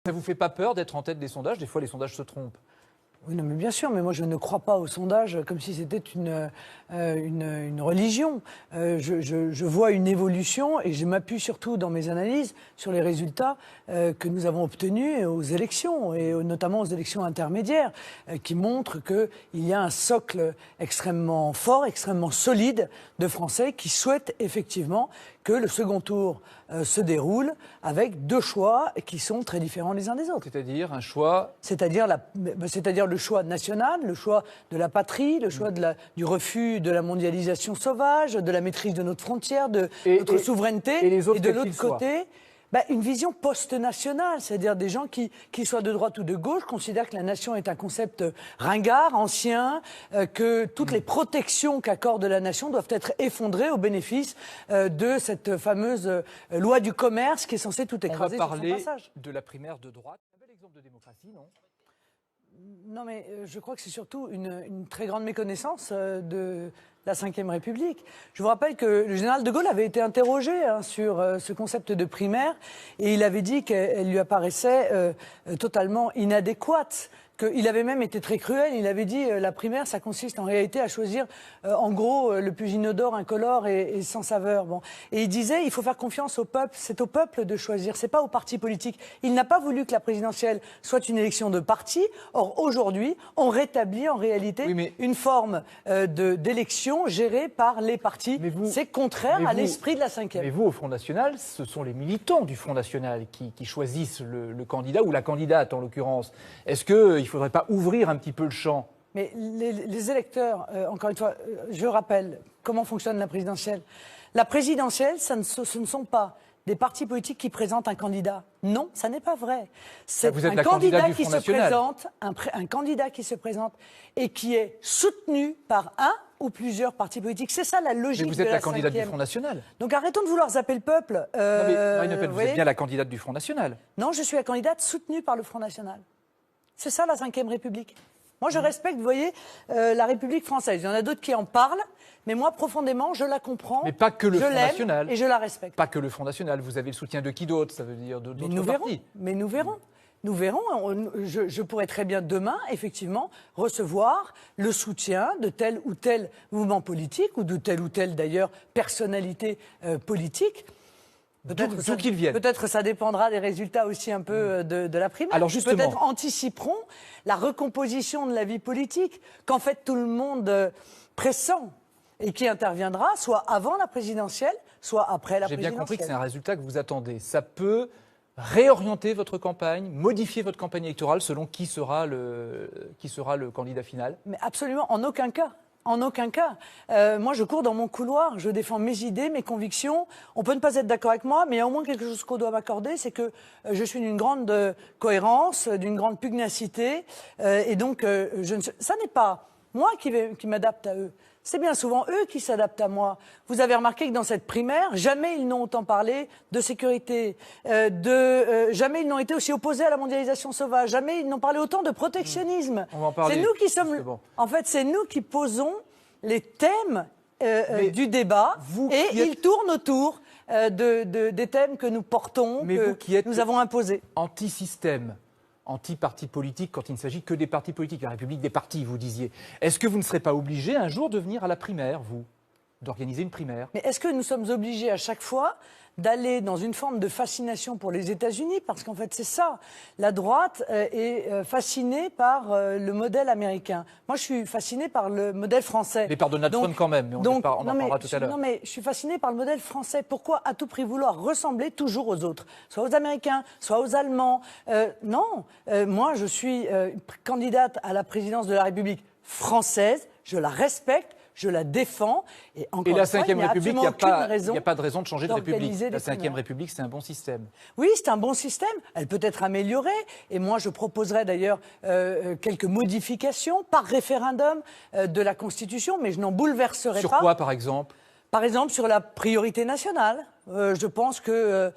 Ça vous fait pas peur d'être en tête des sondages? Des fois, les sondages se trompent. Oui, non, mais bien sûr, mais moi je ne crois pas aux sondages comme si c'était une religion. Je vois une évolution et je m'appuie surtout dans mes analyses sur les résultats que nous avons obtenus aux élections, et notamment aux élections intermédiaires, qui montrent qu'il y a un socle extrêmement fort, extrêmement solide de Français qui souhaitent effectivement que le second tour se déroule avec deux choix qui sont très différents les uns des autres. C'est-à-dire un choix... C'est-à-dire le choix national, le choix de la patrie, le choix du refus de la mondialisation sauvage, de la maîtrise de notre frontière, de notre souveraineté. Et les autres, et de l'autre côté, une vision post-nationale, c'est-à-dire des gens qui soient de droite ou de gauche, considèrent que la nation est un concept ringard, ancien, que toutes les protections qu'accorde la nation doivent être effondrées au bénéfice de cette fameuse loi du commerce qui est censée tout écraser sur son passage. On va parler de la primaire de droite. Un bel exemple de démocratie, non ? Non, mais je crois que c'est surtout une très grande méconnaissance de la Ve République. Je vous rappelle que le général de Gaulle avait été interrogé sur ce concept de primaire, et il avait dit qu'elle lui apparaissait totalement inadéquate. Il avait même été très cruel, il avait dit la primaire, ça consiste en réalité à choisir en gros le plus inodore, incolore et sans saveur. Bon. Et il disait il faut faire confiance au peuple, c'est au peuple de choisir, c'est pas aux partis politiques. Il n'a pas voulu que la présidentielle soit une élection de parti. Or aujourd'hui, on rétablit en réalité une forme d'élection gérée par les partis. C'est contraire à l'esprit de la Ve. Mais vous, au Front National, ce sont les militants du Front National qui choisissent le candidat ou la candidate en l'occurrence. Est-ce qu'il ne faudrait pas ouvrir un petit peu le champ? Mais les électeurs, encore une fois, je rappelle comment fonctionne la présidentielle. La présidentielle, ce ne sont pas des partis politiques qui présentent un candidat. Non, ça n'est pas vrai. C'est un candidat qui se présente, un candidat qui se présente et qui est soutenu par un ou plusieurs partis politiques. C'est ça la logique de la Ve. Mais vous êtes la candidate du Front National. Donc arrêtons de vouloir zapper le peuple. Non, mais Marine Le Pen, vous êtes bien la candidate du Front National. Non, je suis la candidate soutenue par le Front National. C'est ça la Ve République. Moi, je respecte, vous voyez, la République française. Il y en a d'autres qui en parlent, mais moi, profondément, je la comprends. Mais pas que le Front National. Et je la respecte. Pas que le Front National. Vous avez le soutien de qui d'autre? Ça veut dire d'autres partis. Mais nous verrons. Nous verrons. Je pourrais très bien demain, effectivement, recevoir le soutien de tel ou tel mouvement politique ou de telle ou telle, d'ailleurs, personnalité politique. Peut-être ça dépendra des résultats aussi un peu de la primaire. Alors justement, peut-être anticiperont la recomposition de la vie politique qu'en fait tout le monde pressent et qui interviendra soit avant la présidentielle, soit après la présidentielle. J'ai bien compris que c'est un résultat que vous attendez. Ça peut réorienter votre campagne, modifier votre campagne électorale selon qui sera le candidat final? Mais absolument, en aucun cas. En aucun cas. Moi, je cours dans mon couloir, je défends mes idées, mes convictions. On peut ne pas être d'accord avec moi, mais il y a au moins quelque chose qu'on doit m'accorder, c'est que je suis d'une grande cohérence, d'une grande pugnacité. Et donc, ça n'est pas moi qui m'adapte à eux. C'est bien souvent eux qui s'adaptent à moi. Vous avez remarqué que dans cette primaire, jamais ils n'ont autant parlé de sécurité, jamais ils n'ont été aussi opposés à la mondialisation sauvage, jamais ils n'ont parlé autant de protectionnisme. On va en parler. C'est nous qui sommes, en fait, c'est nous qui posons les thèmes du débat, ils tournent autour des thèmes que nous portons, nous avons imposés. Anti-système, anti-parti politique, quand il ne s'agit que des partis politiques, la République des partis, vous disiez. Est-ce que vous ne serez pas obligé un jour de venir à la primaire, vous, d'organiser une primaire? Mais est-ce que nous sommes obligés à chaque fois d'aller dans une forme de fascination pour les États-Unis? Parce qu'en fait, c'est ça. La droite est fascinée par le modèle américain. Moi, je suis fascinée par le modèle français. Mais par Donald Trump quand même, mais on en parlera tout à l'heure. Non, mais je suis fascinée par le modèle français. Pourquoi à tout prix vouloir ressembler toujours aux autres? Soit aux Américains, soit aux Allemands. Non, moi, je suis candidate à la présidence de la République française. Je la respecte. Je la défends. Et la Ve République, il n'y a pas de raison de changer de République. La Ve République, c'est un bon système. Oui, c'est un bon système. Elle peut être améliorée. Et moi, je proposerai d'ailleurs quelques modifications par référendum de la Constitution, mais je n'en bouleverserai pas. Sur quoi, par exemple? Par exemple, sur la priorité nationale. Je pense que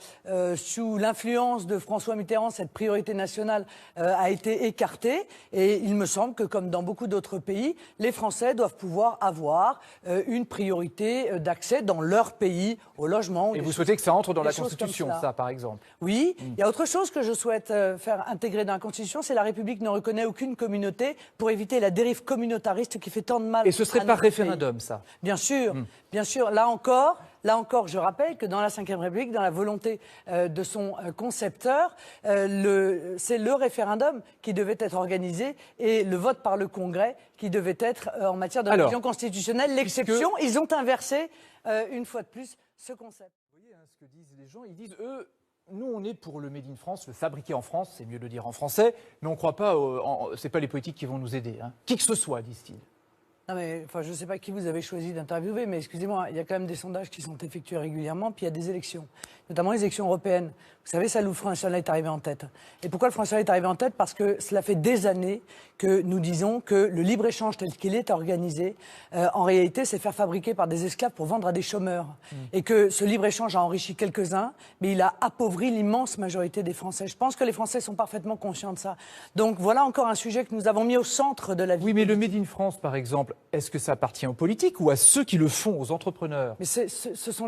sous l'influence de François Mitterrand, cette priorité nationale a été écartée. Et il me semble que, comme dans beaucoup d'autres pays, les Français doivent pouvoir avoir une priorité d'accès dans leur pays au logement. Et vous souhaitez que ça entre dans la Constitution, ça, par exemple? Oui. Il y a autre chose que je souhaite faire intégrer dans la Constitution, c'est la République ne reconnaît aucune communauté pour éviter la dérive communautariste qui fait tant de mal. Et ce serait par référendum, ça? Bien sûr, bien sûr. Là encore, je rappelle que dans la Ve République, dans la volonté de son concepteur, c'est le référendum qui devait être organisé et le vote par le Congrès qui devait être en matière de révision constitutionnelle l'exception. Ils ont inversé, une fois de plus, ce concept. Vous voyez ce que disent les gens? Ils disent, eux, nous, on est pour le Made in France, le fabriqué en France, c'est mieux de le dire en français, mais on ne croit pas, c'est pas les politiques qui vont nous aider. Hein. Qui que ce soit, disent-ils. Non mais, enfin, je ne sais pas qui vous avez choisi d'interviewer, mais excusez-moi, il y a quand même des sondages qui sont effectués régulièrement, puis il y a des élections, notamment les élections européennes. Vous savez, ça, le Front National est arrivé en tête. Et pourquoi le Front National est arrivé en tête? Parce que cela fait des années que nous disons que le libre-échange tel qu'il est organisé, en réalité, c'est faire fabriquer par des esclaves pour vendre à des chômeurs. Et que ce libre-échange a enrichi quelques-uns, mais il a appauvri l'immense majorité des Français. Je pense que les Français sont parfaitement conscients de ça. Donc voilà encore un sujet que nous avons mis au centre de la vie. Oui, mais le Made in France, par exemple, est-ce que ça appartient aux politiques ou à ceux qui le font, aux entrepreneurs? Mais ce sont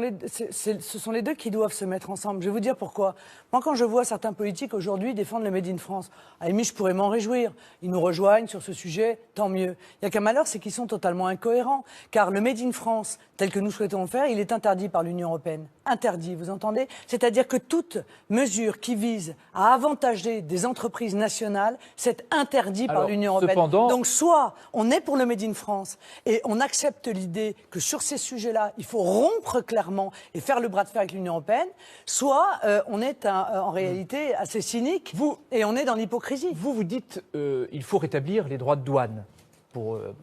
les deux qui doivent se mettre ensemble. Je vais vous dire pourquoi. Moi, quand je vois certains politiques aujourd'hui défendre le Made in France, à la limite, je pourrais m'en réjouir. Ils nous rejoignent sur ce sujet, tant mieux. Il n'y a qu'un malheur, c'est qu'ils sont totalement incohérents. Car le Made in France, tel que nous souhaitons le faire, il est interdit par l'Union européenne. Interdit, vous entendez? C'est-à-dire que toute mesure qui vise à avantager des entreprises nationales, c'est interdit par l'Union européenne. Cependant... Donc soit on est pour le Made in France et on accepte l'idée que sur ces sujets-là, il faut rompre clairement et faire le bras de fer avec l'Union européenne, soit on est en réalité assez cynique et on est dans l'hypocrisie. Vous dites il faut rétablir les droits de douane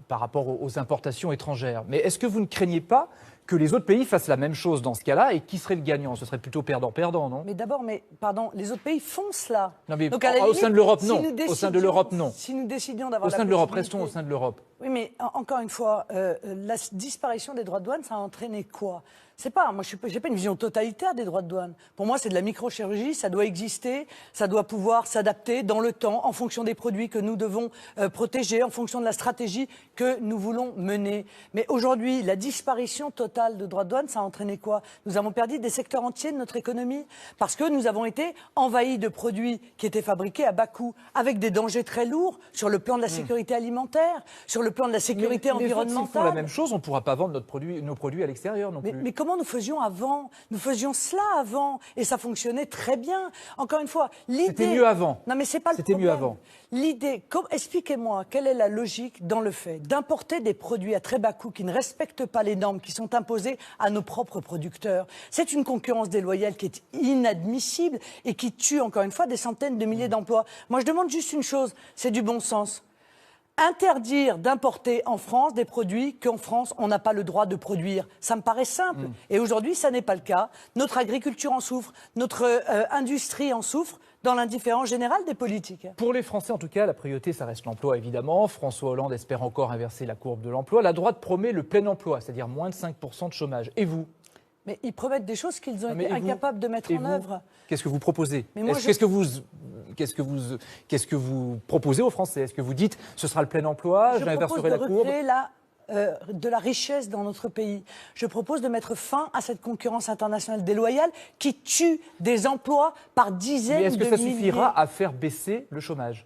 par rapport aux importations étrangères. Mais est-ce que vous ne craignez pas que les autres pays fassent la même chose dans ce cas-là, et qui serait le gagnant? Ce serait plutôt perdant-perdant, non? Mais d'abord, pardon, les autres pays font cela. Non, mais donc, au sein de l'Europe, non. Au sein de l'Europe, non. Si nous décidions d'avoir au sein de l'Europe, restons au sein de l'Europe. Oui, mais encore une fois, la disparition des droits de douane, ça a entraîné quoi? C'est pas, moi, j'ai pas une vision totalitaire des droits de douane. Pour moi, c'est de la microchirurgie, ça doit exister, ça doit pouvoir s'adapter dans le temps, en fonction des produits que nous devons protéger, en fonction de la stratégie que nous voulons mener. Mais aujourd'hui, la disparition totale de droits de douane, ça a entraîné quoi? Nous avons perdu des secteurs entiers de notre économie, parce que nous avons été envahis de produits qui étaient fabriqués à bas coût, avec des dangers très lourds sur le plan de la sécurité alimentaire, sur le plan de la sécurité environnementale. S'ils font la même chose, on ne pourra pas vendre nos produits à l'extérieur non plus. Mais comment nous faisions avant? Nous faisions cela avant et ça fonctionnait très bien. Encore une fois, l'idée... C'était mieux avant. Non mais c'est pas le problème. C'était mieux avant. L'idée, expliquez-moi, quelle est la logique dans le fait d'importer des produits à très bas coût qui ne respectent pas les normes qui sont imposées à nos propres producteurs? C'est une concurrence déloyale qui est inadmissible et qui tue encore une fois des centaines de milliers d'emplois. Moi je demande juste une chose, c'est du bon sens. Interdire d'importer en France des produits qu'en France, on n'a pas le droit de produire. Ça me paraît simple. Et aujourd'hui, ça n'est pas le cas. Notre agriculture en souffre, notre industrie en souffre, dans l'indifférence générale des politiques. Pour les Français, en tout cas, la priorité, ça reste l'emploi, évidemment. François Hollande espère encore inverser la courbe de l'emploi. La droite promet le plein emploi, c'est-à-dire moins de 5% de chômage. Et vous? Mais ils promettent des choses qu'ils ont été incapables de mettre en œuvre. Qu'est-ce que vous proposez? Qu'est-ce que vous proposez aux Français? Est-ce que vous dites ce sera le plein emploi, j'inverserai la courbe? Je propose de recréer de la richesse dans notre pays. Je propose de mettre fin à cette concurrence internationale déloyale qui tue des emplois par dizaines de milliers. Mais est-ce que ça suffira à faire baisser le chômage?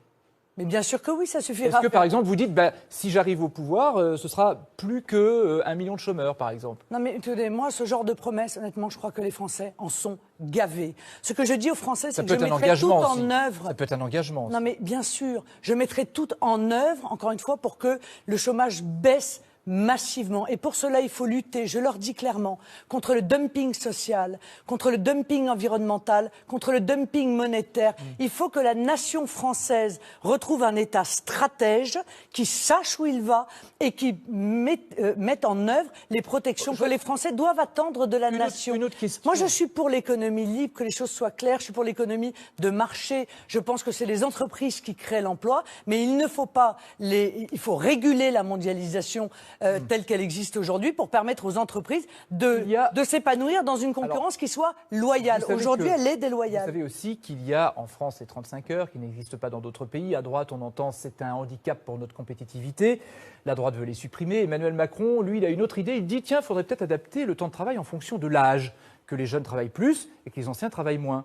Mais bien sûr que oui, ça suffira. Est-ce que, par exemple, vous dites, si j'arrive au pouvoir, ce sera plus que 1 million de chômeurs, par exemple? Non, mais écoutez, moi, ce genre de promesses, honnêtement, je crois que les Français en sont gavés. Ce que je dis aux Français, c'est que je mettrai tout en œuvre. Ça peut être un engagement. Non, mais bien sûr, je mettrai tout en œuvre, encore une fois, pour que le chômage baisse massivement. Et pour cela, il faut lutter, je leur dis clairement, contre le dumping social, contre le dumping environnemental, contre le dumping monétaire. Il faut que la nation française retrouve un État stratège qui sache où il va et qui mette en œuvre les protections que les Français doivent attendre de la nation. Une autre question. Moi, je suis pour l'économie libre, que les choses soient claires. Je suis pour l'économie de marché. Je pense que c'est les entreprises qui créent l'emploi, mais il ne faut pas il faut réguler la mondialisation telle qu'elle existe aujourd'hui pour permettre aux entreprises de s'épanouir dans une concurrence qui soit loyale. Aujourd'hui, elle est déloyale. Vous savez aussi qu'il y a en France les 35 heures qui n'existent pas dans d'autres pays. À droite, on entend c'est un handicap pour notre compétitivité. La droite veut les supprimer. Emmanuel Macron, lui, il a une autre idée. Il dit tiens, il faudrait peut-être adapter le temps de travail en fonction de l'âge, que les jeunes travaillent plus et que les anciens travaillent moins.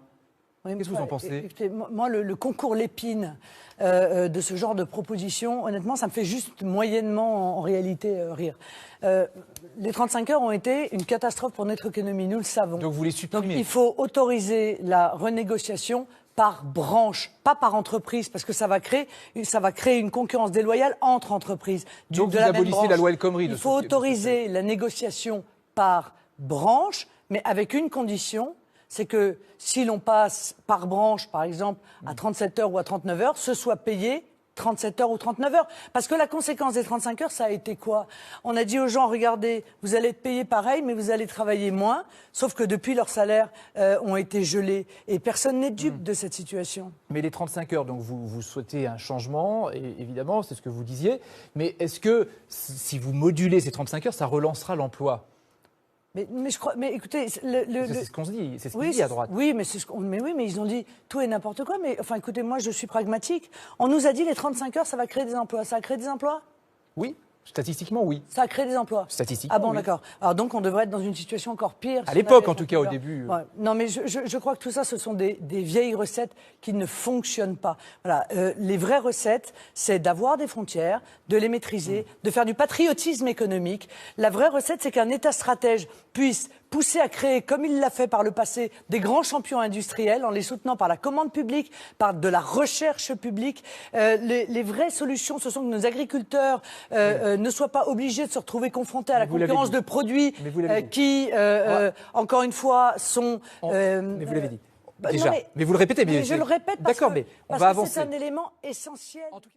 Oui, qu'est-ce que vous en pensez? Écoutez, moi, le concours Lépine de ce genre de proposition, honnêtement, ça me fait juste moyennement, en réalité, rire. Les 35 heures ont été une catastrophe pour notre économie, nous le savons. Donc vous les supprimez? Donc il faut autoriser la renégociation par branche, pas par entreprise, parce que ça va créer une concurrence déloyale entre entreprises. Donc vous abolissez la loi El Khomri. Il faut autoriser la négociation par branche, mais avec une condition, c'est que si l'on passe par branche, par exemple, à 37 heures ou à 39 heures, ce soit payé 37 heures ou 39 heures. Parce que la conséquence des 35 heures, ça a été quoi? On a dit aux gens, regardez, vous allez être payés pareil, mais vous allez travailler moins, sauf que depuis, leurs salaires ont été gelés. Et personne n'est dupe de cette situation. Mais les 35 heures, donc vous souhaitez un changement, et évidemment, c'est ce que vous disiez. Mais est-ce que si vous modulez ces 35 heures, ça relancera l'emploi? Mais je crois, mais écoutez, c'est ce qu'on se dit, c'est ce qu'on oui, dit à droite. Oui, mais ils ont dit tout et n'importe quoi. Mais enfin, écoutez, moi, je suis pragmatique. On nous a dit les 35 heures, ça va créer des emplois. Ça a créé des emplois? Oui, statistiquement, oui. Ça a créé des emplois. Statistiquement, ah bon, oui. D'accord. Alors donc, on devrait être dans une situation encore pire. À l'époque, en tout cas, au début. Ouais. Non, mais je crois que tout ça, ce sont des vieilles recettes qui ne fonctionnent pas. Voilà. Les vraies recettes, c'est d'avoir des frontières, de les maîtriser, de faire du patriotisme économique. La vraie recette, c'est qu'un État stratège puisse pousser à créer, comme il l'a fait par le passé, des grands champions industriels en les soutenant par la commande publique, par de la recherche publique. Les vraies solutions, ce sont que nos agriculteurs ne soient pas obligés de se retrouver confrontés à la concurrence de produits qui, encore une fois, sont... mais vous l'avez dit. Bah, déjà. Non, mais vous le répétez. Mais je le répète parce que on va avancer. c'est un élément essentiel.